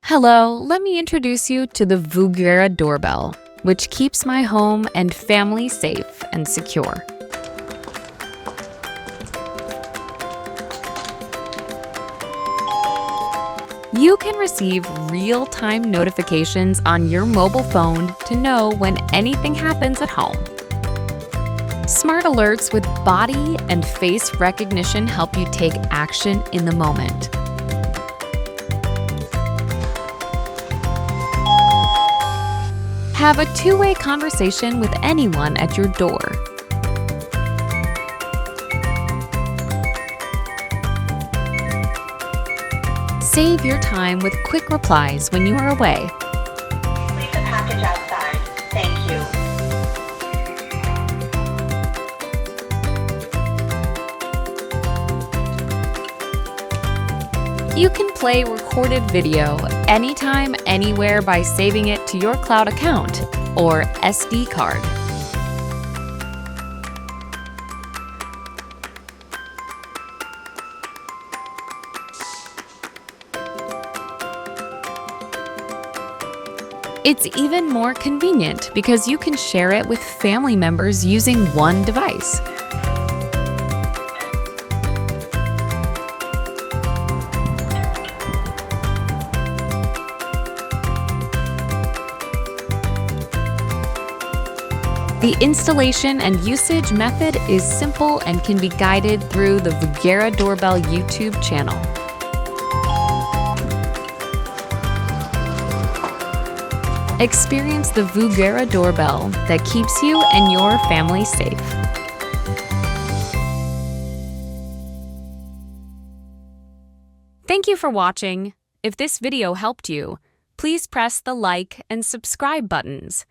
Hello, let me introduce you to the VUGERA doorbell, which keeps my home and family safe and secure. You can receive real-time notifications on your mobile phone to know when anything happens at home. Smart alerts with body and face recognition help you take action in the moment. Have a two-way conversation with anyone at your door. Save your time with quick replies when you are away. Leave the package outside. Thank you. You can play recorded video anytime, anywhere by saving it to your cloud account or SD card. It's even more convenient because you can share it with family members using one device. The installation and usage method is simple and can be guided through the VUGERA Doorbell YouTube channel. Experience the VUGERA doorbell that keeps you and your family safe. Thank you for watching. If this video helped you, please press the like and subscribe buttons.